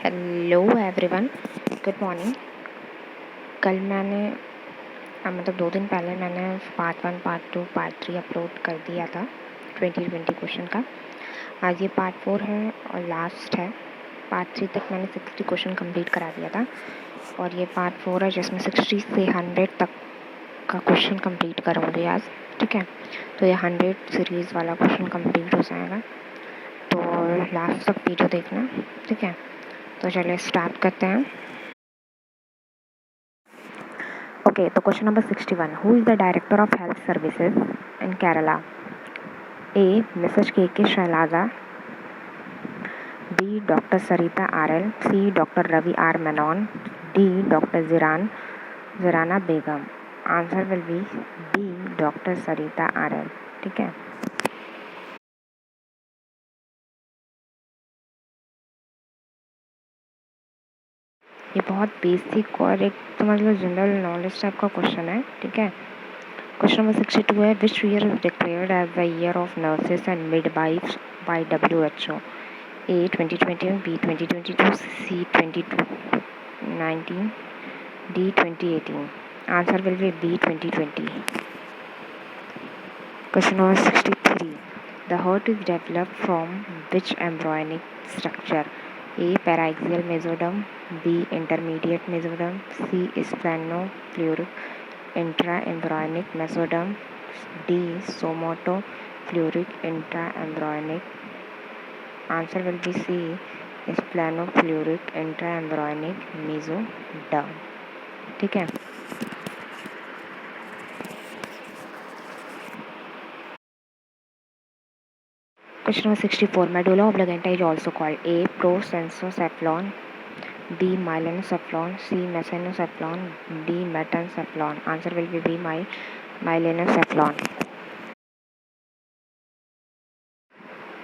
Hello everyone, good morning. कल मैंने मतलब 2 दिन पहले मैंने पार्ट 1, पार्ट 2, पार्ट 3 अपलोड कर दिया था 2020 क्वेश्चन का। आज ये पार्ट 4 है और लास्ट है। पार्ट 3 तक मैंने 60 क्वेश्चन कंप्लीट करा दिया था और ये पार्ट 4 है जिसमें 60 से 100 तक का क्वेश्चन कंप्लीट करूँगी आज। ठीक है, तो ये 100 सीरीज़ वाला क्वेश्चन कंप्लीट हो जाएगा, तो लास्ट तक वीडियो देखना। ठीक है, तो चलिए स्टार्ट करते हैं। Okay, so question number 61. Who is the Director of Health Services in Kerala? A. Mrs. K.K. Shailaja. B. Dr. Sarita R.L. C. Dr. Ravi R. Menon. D. Dr. Zirana Begum. Answer will be B. Dr. Sarita R.L. ठीक है, ये बहुत basic और एक समझ लो general knowledge type का question है। ठीक है, क्वेश्चन नंबर 62 है, which year is declared as the year of nurses and midwifes by WHO? A 2021, B 2022, C 2019, D 2018. Answer will be B 2020. Question number 63. The heart is developed from which embryonic structure? A. Paraxial mesoderm, B. Intermediate mesoderm, C. Splenopleuric intraembryonic mesoderm, D. Somatopleuric intraembryonic. Answer will be C. Splenopleuric intraembryonic mesoderm. ठीक है, question number 64. Medulla oblongata is also called A. Prosensocephalon, B. Melanocephalon, C. Mesenocephalon, D. Metencephalon. Answer will be B. Melanocephalon.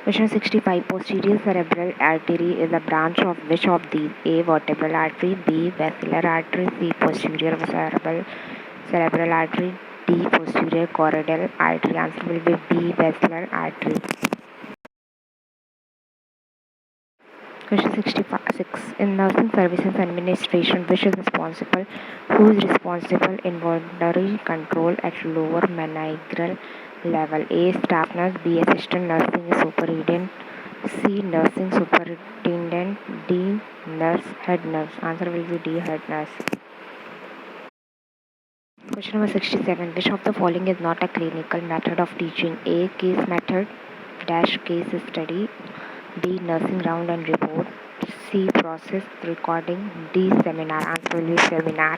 Question 65. Posterior cerebral artery is a branch of which of these? A. Vertebral artery, B. Basilar artery, C. Posterior cerebral artery, D. Posterior choroidal artery. Answer will be B. Basilar artery. Question 66. In nursing services administration, which is responsible? Who is responsible involuntary control at lower managerial level? A. Staff nurse, B. Assistant nursing superintendent, C. Nursing superintendent, D. Nurse head nurse. Answer will be D. Head nurse. Question number 67. Which of the following is not a clinical method of teaching? A. Case method dash case study, B. Nursing round and report, C. Process recording, D. Seminar. Answer will be seminar.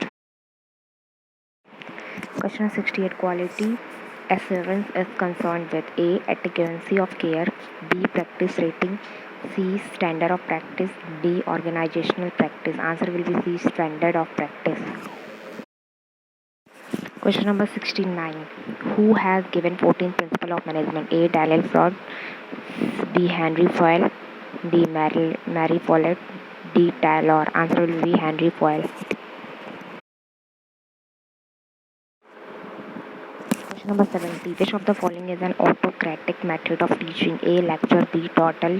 Question 68. Quality assurance is concerned with A. Adequacy of care, B. Practice rating, C. Standard of practice, D. Organizational practice. Answer will be C. Standard of practice. Question number 69. Who has given 14th principle of management? A. Daniel Fraud, B. Henry Foyle, D. Mary Follett, D. Taylor. Answer will be Henry Foyle. Question number 70. Which of the following is an autocratic method of teaching? A. Lecture, B. Total,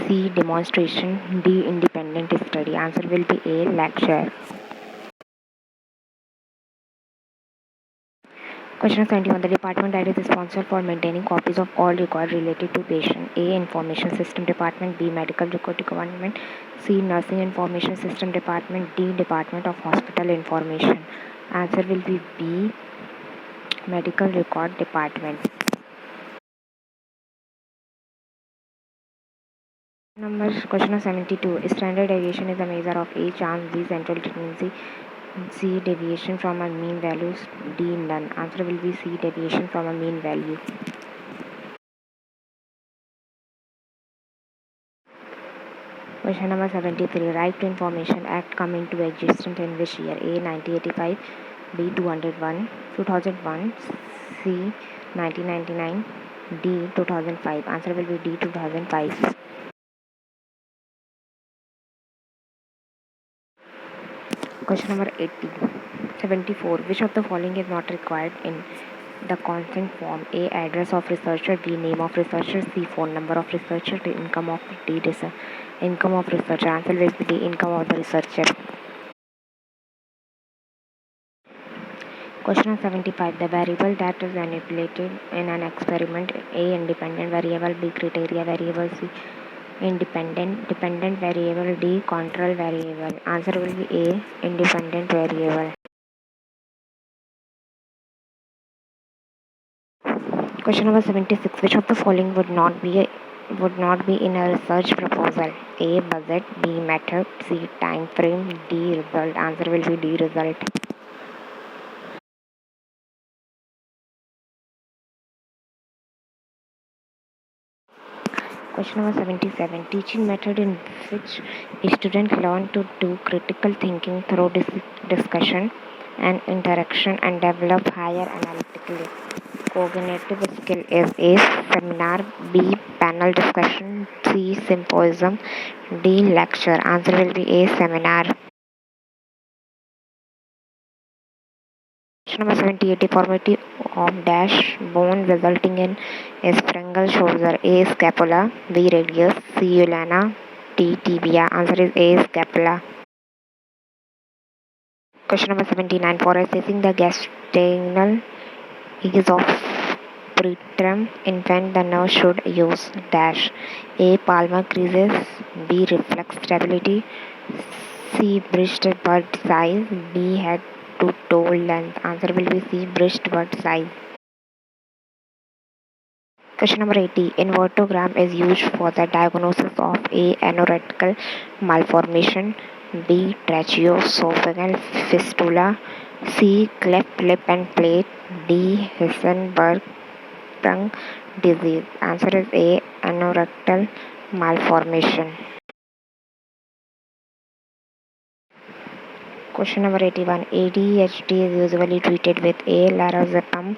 C. Demonstration, D. Independent study. Answer will be A. Lecture. Question 71. The department that is responsible for maintaining copies of all records related to patient. A. Information System Department, B. Medical Record Department, C. Nursing Information System Department, D. Department of Hospital Information. Answer will be B. Medical Record Department. Question number 72. Standard deviation is a measure of A. Chance, B. Central tendency, C. Deviation from a mean value, D. None. Answer will be C. Deviation from a mean value. Question number 73. Right to Information Act come into existence in which year? A. 1985, B. 2001, C. 1999, D. 2005. Answer will be D. 2005. Question number 74. Which of the following is not required in the consent form? A. Address of researcher, B. Name of researcher, C. Phone number of researcher, D. Income of D. Income of researcher. Answer will be D. Income of the researcher. Question number 75. The variable that is manipulated in an experiment: A. Independent variable, B. Criteria variable, C. Independent dependent variable, D. Control variable. Answer will be A. Independent variable. Question number 76. Which of the following would not be in a research proposal? A. Budget, B. Method, C. Time frame, D. Result. Answer will be D. Result. Question number 77. Teaching method in which students learn to do critical thinking through discussion and interaction and develop higher analytical cognitive skill is A. Seminar, B. Panel discussion, C. Symposium, D. Lecture. Answer will be A. Seminar. Question number 78. Deformity of dash bone resulting in a sprangle shoulder. A. Scapula, B. Radius, C. Ulna, D. Tibia. Answer is A. Scapula. Question number 79. For assessing the gastrointestinal ease of preterm infant, the nurse should use dash. A. Palmar creases, B. Reflex stability, C. Breast bud size, D. Head to toe length. Answer will be C. Breast bud size. Question number 80. Invertogram is used for the diagnosis of A. Anoretical malformation, B. Tracheoesophageal fistula, C. Cleft lip and plate, D. Heisenberg tongue disease. Answer is A. Anorectal malformation. Question number 81. ADHD is usually treated with A. Lorazepam,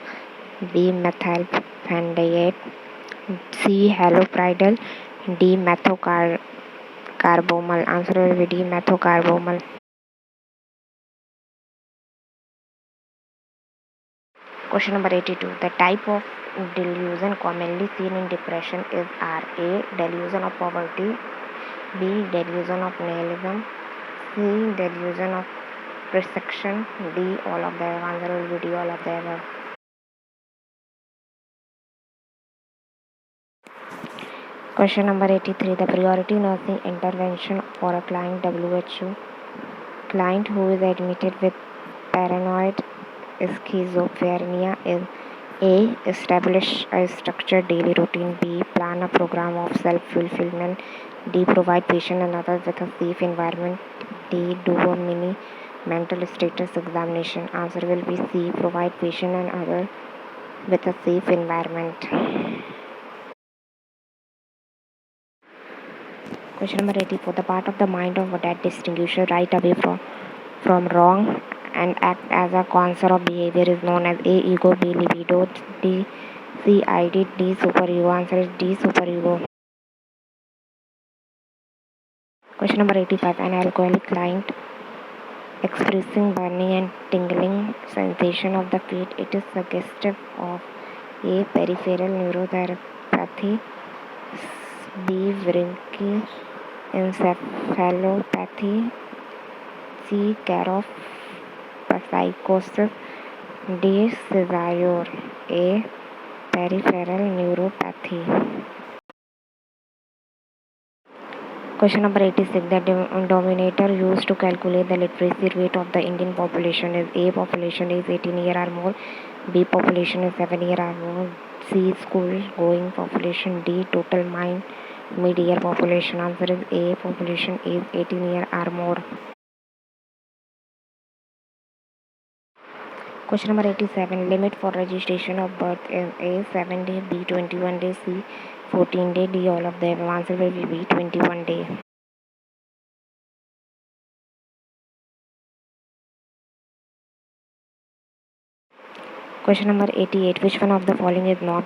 B. Methylphenidate, C. Haloperidol, D. Methocarbamol. Answer will be D. Methocarbamol. Question number 82. The type of delusion commonly seen in depression is R. A. Delusion of poverty, B. Delusion of nihilism, C. Delusion of perception, D. All of the above. Answer will be D. All of the above. Question number 83. The priority nursing intervention for a client WHO client who is admitted with paranoid schizophrenia is A. Establish a structured daily routine, B. Plan a program of self-fulfillment, D. Provide patient and others with a safe environment, D. Do a mini mental status examination. Answer will be C. Provide patient and others with a safe environment. Question number 84. The part of the mind of that distinguishes right away from wrong and act as a concept of behavior is known as A. Ego, B. Libido, D. C. ID, D. Superego. Answer is D. Superego. Question number 85. An alcoholic client expressing burning and tingling sensation of the feet. It is suggestive of A. Peripheral neuropathy, B. Encephalopathy, C. Care psychosis, D. Seizure. A. Peripheral neuropathy. Question number 86. The denominator used to calculate the literacy rate of the Indian population is A. Population is 18 years or more, B. Population is 7 years or more, C. School going population, D. Total mid-year population. Answer is A. Population is 18 years or more. Question number 87. Limit for registration of birth is A. 7 day, B. 21 day, C. 14 day, D. All of the above. Answer will be B. 21 day. Question number 88. Which one of the following is not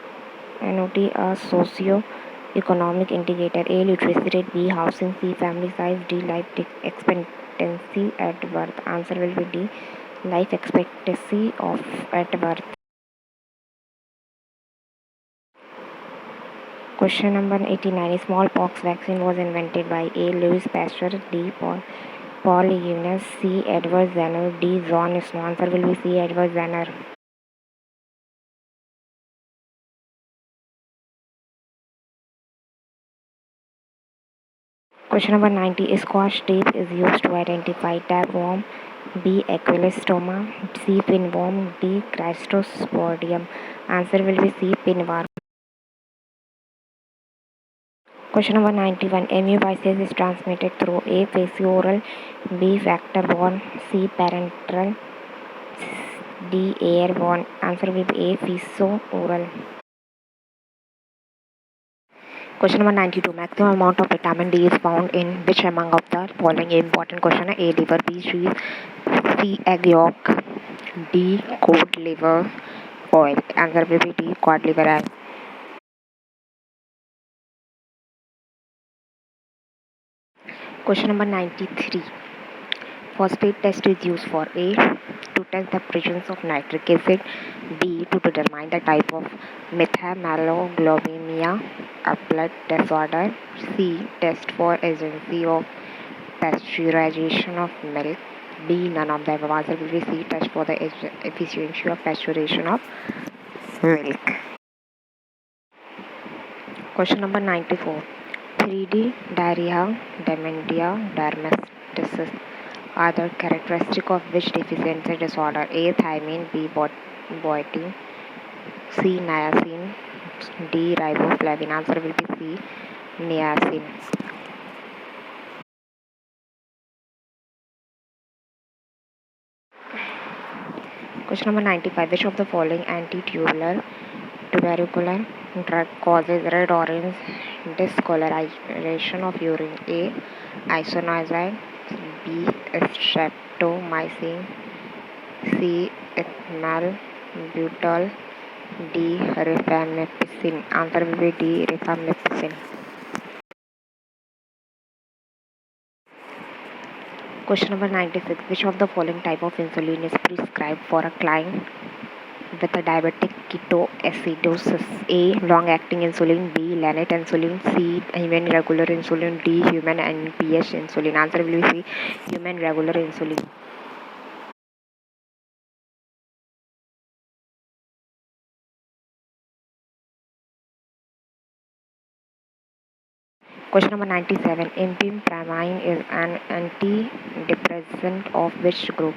a socio-economic indicator? A. Literacy rate, B. Housing, C. Family size, D. Life expectancy at birth. Answer will be D. Life expectancy at birth. Question number 89. Smallpox vaccine was invented by A. Louis Pasteur, D. Paul Eunice, C. Edward Jenner, D. John Snow. Answer will be C. Edward Jenner. Question number 90. Scotch tape is used to identify tapeworm. B. Equilostoma, C. pinworm, D. Cryptosporidium. Answer will be C. Pinworm. Question number 91. Amebiosis is transmitted through A. Facio-oral, B. Vector-borne, C. parenteral, D. airborne. Answer will be A. Facio-oral. Question number 92. Maximum amount of vitamin D is found in which among of the following important question? A. Liver, B. cheese, C. egg yolk, D. cod liver oil. Answer will be D. cod liver oil. Question number 93. Phosphate test is used for A. to test the presence of nitric acid, B. to determine the type of methylmaloglobinemia, a blood disorder, C. test for agency of pasteurization of milk, D. none of the above. Answer will be C. test for the efficiency of pasteurization of milk. Question number 94. 3D diarrhea, dementia, dermatitis are the characteristic of which deficiency disorder? A. Thiamine, B. biotin, C. niacin, D. riboflavin. Answer will be C. niacin. Question number 95. Which of the following anti-tubercular drug causes red orange discoloration of urine? A. Isoniazid, B. streptomycin, C. ethyl butyl, D. rifampicin. Answer will be D. rifampicin. Question number 96. Which of the following type of insulin is prescribed for a client with a diabetic ketoacidosis? A. long-acting insulin, B. lannate insulin, C. human regular insulin, D. human NPH insulin. Answer will be C. human regular insulin. Question number 97. Imipramine is an antidepressant of which group?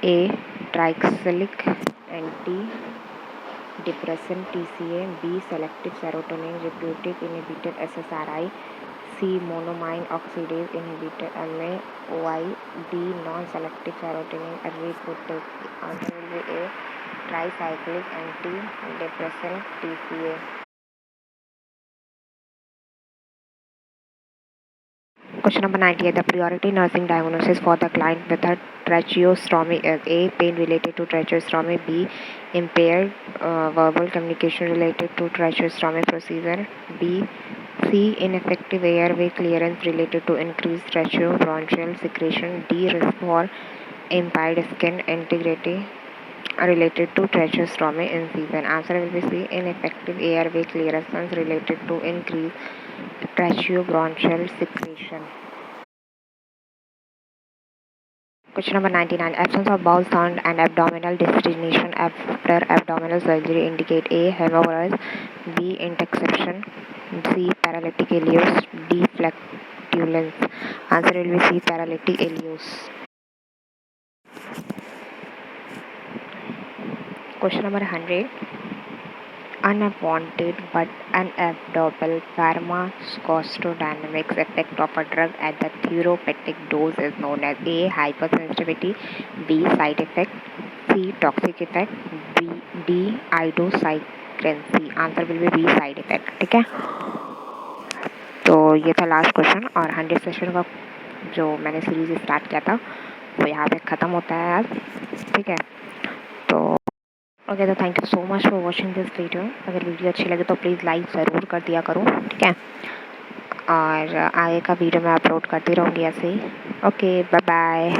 A. tricyclic antidepressant TCA, B. selective serotonin reuptake inhibitor SSRI, C. monoamine oxidase inhibitor MAOI, D. non-selective serotonin reuptake. Answer will be A. tricyclic antidepressant TCA. Question number 98. The priority nursing diagnosis for the client with a tracheostomy is A. pain related to tracheostomy, B. impaired verbal communication related to tracheostomy procedure, B. C. ineffective airway clearance related to increased tracheobronchial secretion, D. risk for impaired skin integrity related to tracheostomy incision. Answer will be C. ineffective airway clearance related to increased tracheobronchial secretion. Question number 99. Absence of bowel sound and abdominal distension after abdominal surgery indicate A. hemorrhage, B. interception, C. paralytic ileus, D. flatulence. Answer will be C. paralytic ileus. Question number 100. Unwanted but unavoidable pharmacodynamics effect of a drug at the therapeutic dose is known as A. hypersensitivity, B. side effect, C. toxic effect, D. idiosyncrasy. Answer will be B side effect. ठीक है, तो ये था last question और 100 session का जो मैंने series start किया था वो यहाँ पे ख़त्म होता है आज. ठीक है, तो ओके, तो thank you so much for watching this video. अगर वीडियो अच्छी लगे तो प्लीज़ लाइक ज़रूर कर दिया करो. ठीक है, और आगे का वीडियो मैं अपलोड करती रहूँगी ऐसे ही. Okay, bye bye.